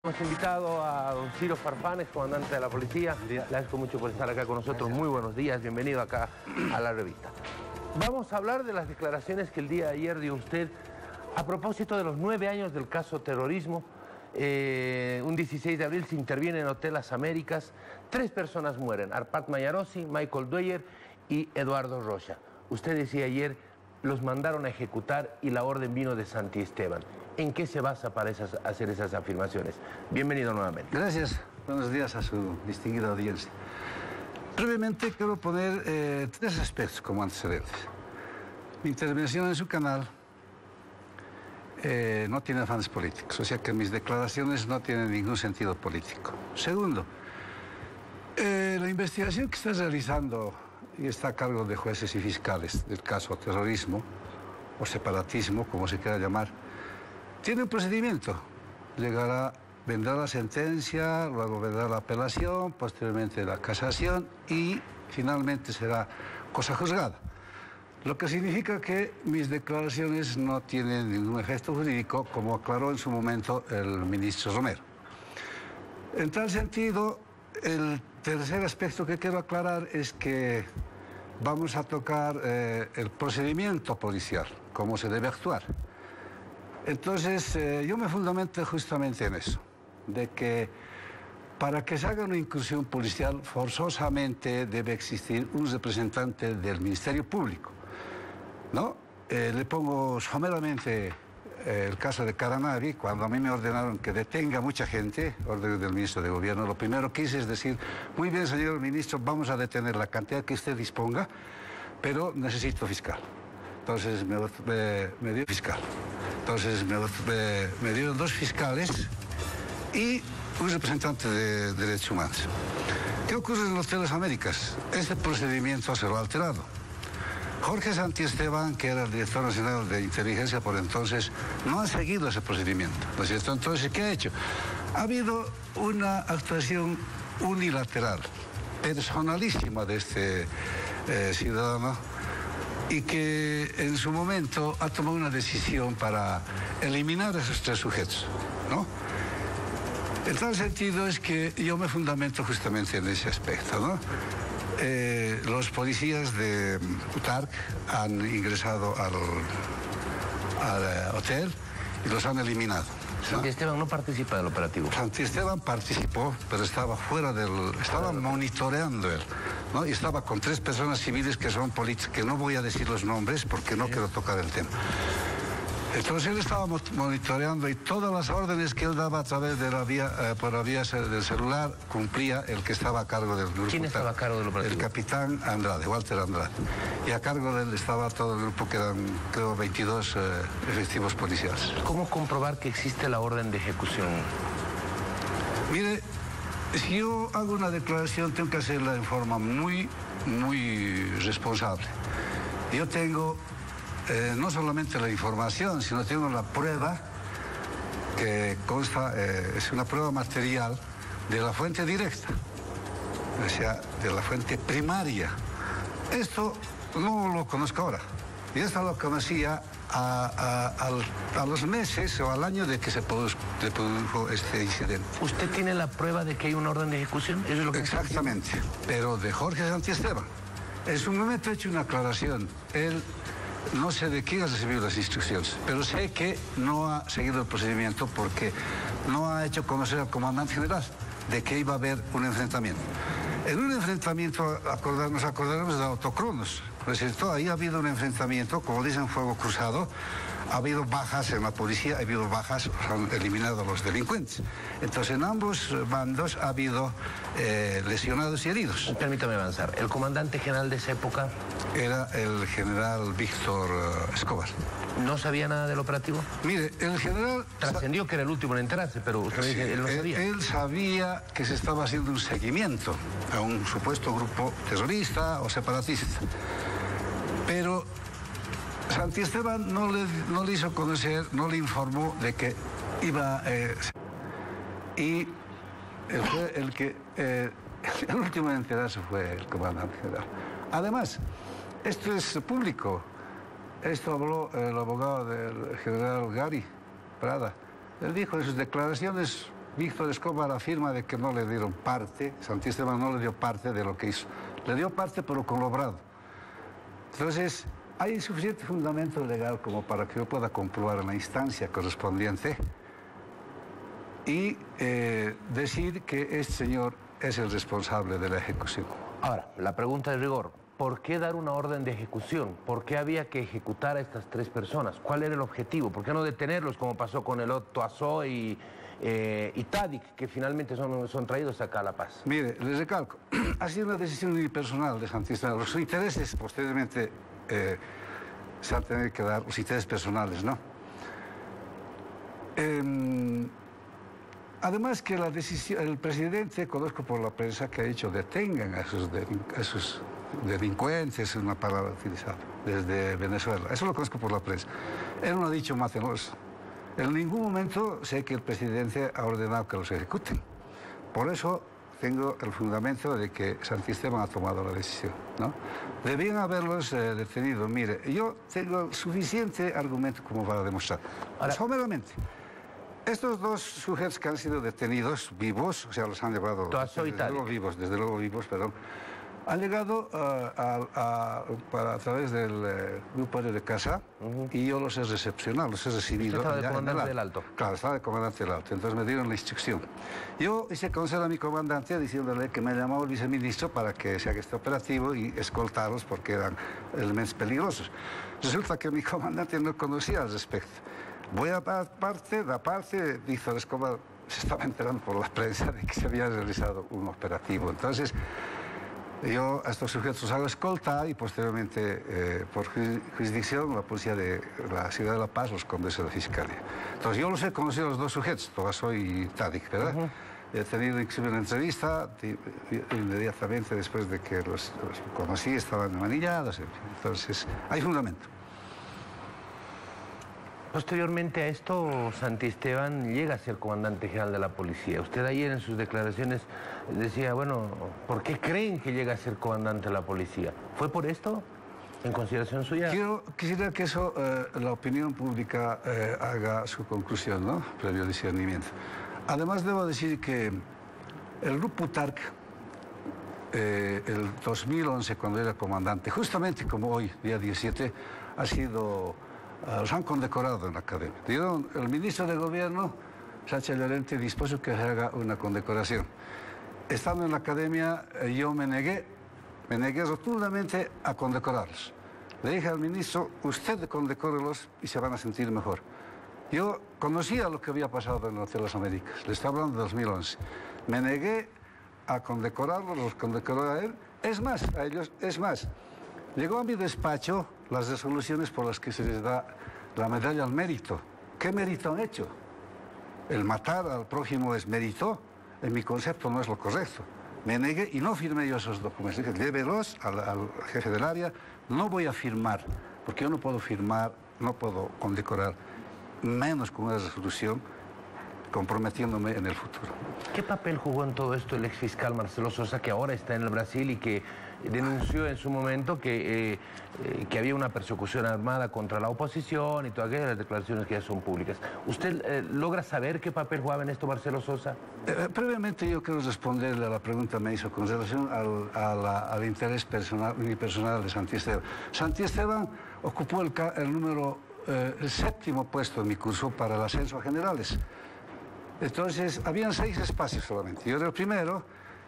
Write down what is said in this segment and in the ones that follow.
Hemos invitado a don Ciro Farfanes, comandante de la policía. Le agradezco mucho por estar acá con nosotros. Muy buenos días, bienvenido acá a la revista. Vamos a hablar de las declaraciones que el día de ayer dio usted a propósito de los 9 años del caso terrorismo. Un 16 de abril se interviene en Hotel Las Américas. 3 personas mueren: Arpad Mayarossi, Michael Dwyer y Eduardo Rocha. Usted decía ayer, los mandaron a ejecutar y la orden vino de Santi Esteban. ¿En qué se basa para hacer esas afirmaciones? Bienvenido nuevamente. Gracias. Buenos días a su distinguida audiencia. Brevemente quiero poner 3 aspectos como antecedentes. Mi intervención en su canal no tiene afanes políticos, o sea que mis declaraciones no tienen ningún sentido político. Segundo, la investigación que está realizando y está a cargo de jueces y fiscales del caso terrorismo o separatismo, como se quiera llamar, tiene un procedimiento. Vendrá la sentencia, luego vendrá la apelación, posteriormente la casación y finalmente será cosa juzgada. Lo que significa que mis declaraciones no tienen ningún efecto jurídico, como aclaró en su momento el ministro Romero. En tal sentido, el tercer aspecto que quiero aclarar es que vamos a tocar el procedimiento policial, cómo se debe actuar. Entonces, yo me fundamento justamente en eso, de que para que se haga una incursión policial, forzosamente debe existir un representante del Ministerio Público, ¿no? Le pongo someramente el caso de Caranavi. Cuando a mí me ordenaron que detenga mucha gente, orden del ministro de Gobierno, lo primero que hice es decir, muy bien, señor ministro, vamos a detener la cantidad que usted disponga, pero necesito fiscal. Entonces me dio fiscal. Entonces me dieron 2 fiscales y un representante de derechos humanos. ¿Qué ocurre en los Hotel Las Américas? Este procedimiento se lo ha alterado. Jorge Santi Esteban, que era el director nacional de inteligencia por entonces, no ha seguido ese procedimiento, ¿no es cierto? Entonces, ¿qué ha hecho? Ha habido una actuación unilateral, personalísima de este ciudadano, y que en su momento ha tomado una decisión para eliminar a esos 3 sujetos, ¿no? En tal sentido es que yo me fundamento justamente en ese aspecto, ¿no? Los policías de UTARC han ingresado al hotel y los han eliminado, ¿no? Santi Esteban no participa del operativo. Santi Esteban participó, pero estaba fuera estaba monitoreando él, ¿no? Y estaba con 3 personas civiles que son políticos, que no voy a decir los nombres porque no quiero tocar el tema. Entonces él estaba monitoreando y todas las órdenes que él daba a través de por la vía del celular cumplía el que estaba a cargo del grupo. ¿Quién estaba a cargo del operativo? El capitán Andrade, Walter Andrade. Y a cargo de él estaba todo el grupo, que eran, creo, 22 efectivos policiales. ¿Cómo comprobar que existe la orden de ejecución? Mire, si yo hago una declaración, tengo que hacerla en forma muy responsable. Yo tengo no solamente la información, sino tengo la prueba que consta, es una prueba material de la fuente directa, o sea, de la fuente primaria. Esto no lo conozco ahora, y esto lo conocía a los meses o al año de que se produjo este incidente. ¿Usted tiene la prueba de que hay una orden de ejecución? ¿Eso es lo que exactamente, pero de Jorge Santi Esteban. En su momento he hecho una aclaración. Él, no sé de quién ha recibido las instrucciones, pero sé que no ha seguido el procedimiento porque no ha hecho conocer al comandante general de que iba a haber un enfrentamiento. En un enfrentamiento, nos acordaremos de Autocronos, ¿no es cierto? Ahí ha habido un enfrentamiento, como dicen, fuego cruzado. Ha habido bajas en la policía, ha habido bajas, han eliminado a los delincuentes. Entonces, en ambos bandos ha habido lesionados y heridos. Permítame avanzar. ¿El comandante general de esa época? Era el general Víctor Escobar. ¿No sabía nada del operativo? Mire, el general... Trascendió que era el último en enterarse, pero usted dice que él no sabía. Él sabía que se estaba haciendo un seguimiento a un supuesto grupo terrorista o separatista. Pero Santi Esteban no le hizo conocer, no le informó de que iba... y el último en enterarse fue el comandante general. Además, esto es público. Esto habló el abogado del general Gary Prada. Él dijo en sus declaraciones Víctor Escobar afirma de que no le dieron parte, Santisteban no le dio parte de lo que hizo. Le dio parte, pero con lo obrado. Entonces, hay suficiente fundamento legal como para que yo pueda comprobar en la instancia correspondiente y decir que este señor es el responsable de la ejecución. Ahora, la pregunta de rigor, ¿por qué dar una orden de ejecución? ¿Por qué había que ejecutar a estas 3 personas? ¿Cuál era el objetivo? ¿Por qué no detenerlos como pasó con el Otto Azó y Tadic, que finalmente son traídos acá a La Paz? Mire, les recalco, ha sido una decisión unipersonal de Santisteban. Los intereses, posteriormente, se han tenido que dar, los intereses personales, ¿no? Además que la decisión, el presidente, conozco por la prensa, que ha dicho detengan a esos delincuentes, es una palabra utilizada, desde Venezuela. Eso lo conozco por la prensa. Él no ha dicho mátenlos. En ningún momento sé que el presidente ha ordenado que los ejecuten. Por eso tengo el fundamento de que Santisteban ha tomado la decisión, ¿no? Debían haberlos detenido. Mire, yo tengo suficiente argumento como para demostrar. Ahora, someramente. Estos 2 sujetos que han sido detenidos vivos, o sea, los han llevado desde luego vivos, perdón, han llegado a través del grupo de casa y yo los he recepcionado, los he recibido. ¿Usted estaba de comandante del Alto? Claro, estaba de comandante del Alto, entonces me dieron la instrucción. Yo hice conocer a mi comandante diciéndole que me llamaba el viceministro para que se haga este operativo y escoltarlos porque eran elementos peligrosos. Resulta que mi comandante no conocía al respecto. Voy a dar parte, Víctor Escobar se estaba enterando por la prensa de que se había realizado un operativo. Entonces, yo a estos sujetos los hago escoltar y posteriormente, por jurisdicción, la policía de la ciudad de La Paz los conduce a la fiscalía. Entonces, yo los he conocido a los 2 sujetos, Tobaso y Tadic, ¿verdad? He tenido inclusive una entrevista inmediatamente después de que los conocí, estaban manillados, entonces, hay fundamento. Posteriormente a esto, Santisteban llega a ser comandante general de la policía. Usted ayer en sus declaraciones decía, bueno, ¿por qué creen que llega a ser comandante de la policía? ¿Fue por esto? ¿En consideración suya? Quisiera que eso, la opinión pública haga su conclusión, ¿no? Previo discernimiento. Además, debo decir que el grupo TARC, el 2011, cuando era comandante, justamente como hoy, día 17, ha sido... los han condecorado en la academia. El ministro de Gobierno, Sánchez Llorente, dispuso que se haga una condecoración. Estando en la academia, yo me negué rotundamente a condecorarlos. Le dije al ministro, usted condecórelos y se van a sentir mejor. Yo conocía lo que había pasado en el Hotel Las Américas, le estoy hablando de 2011. Me negué a condecorarlos, los condecoró a él. Es más, a ellos, es más. Llegó a mi despacho las resoluciones por las que se les da la medalla al mérito. ¿Qué mérito han hecho? El matar al prójimo es mérito, en mi concepto no es lo correcto. Me negué y no firmé yo esos documentos. Dije, llévelos al jefe del área, no voy a firmar, porque yo no puedo firmar, no puedo condecorar, menos con una resolución, comprometiéndome en el futuro. ¿Qué papel jugó en todo esto el exfiscal Marcelo Sosa, que ahora está en el Brasil y que denunció en su momento que había una persecución armada contra la oposición y todas aquellas declaraciones que ya son públicas? ¿Usted logra saber qué papel jugaba en esto Marcelo Sosa? Previamente yo quiero responderle a la pregunta que me hizo con relación al interés unipersonal de Santisteban. Santisteban ocupó el 7º puesto en mi curso para el ascenso a generales. Entonces, habían 6 espacios solamente. Yo era el primero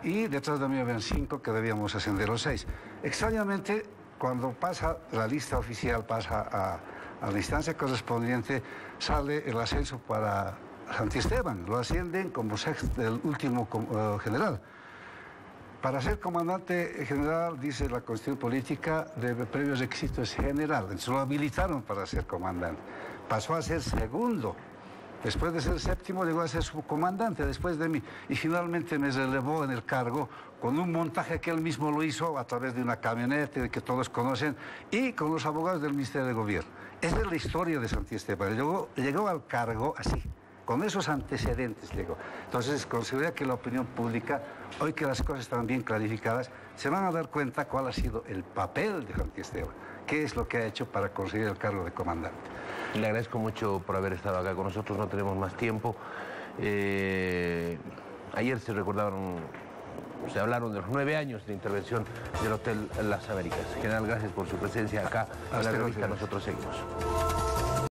y detrás de mí habían 5 que debíamos ascender los 6. Extrañamente, cuando pasa la lista oficial, pasa a la instancia correspondiente, sale el ascenso para Santisteban. Lo ascienden como el último general. Para ser comandante general, dice la Constitución Política, de previos requisitos general. Entonces lo habilitaron para ser comandante. Pasó a ser segundo. Después de ser 7º, llegó a ser subcomandante después de mí. Y finalmente me relevó en el cargo con un montaje que él mismo lo hizo a través de una camioneta que todos conocen y con los abogados del Ministerio de Gobierno. Esa es la historia de Santisteban. Llegó al cargo así, con esos antecedentes llegó. Entonces, con seguridad que la opinión pública, hoy que las cosas están bien clarificadas, se van a dar cuenta cuál ha sido el papel de Santisteban, qué es lo que ha hecho para conseguir el cargo de comandante. Le agradezco mucho por haber estado acá con nosotros, no tenemos más tiempo. Ayer se hablaron de los 9 años de intervención del Hotel Las Américas. General, gracias por su presencia acá en la revista. Nosotros seguimos.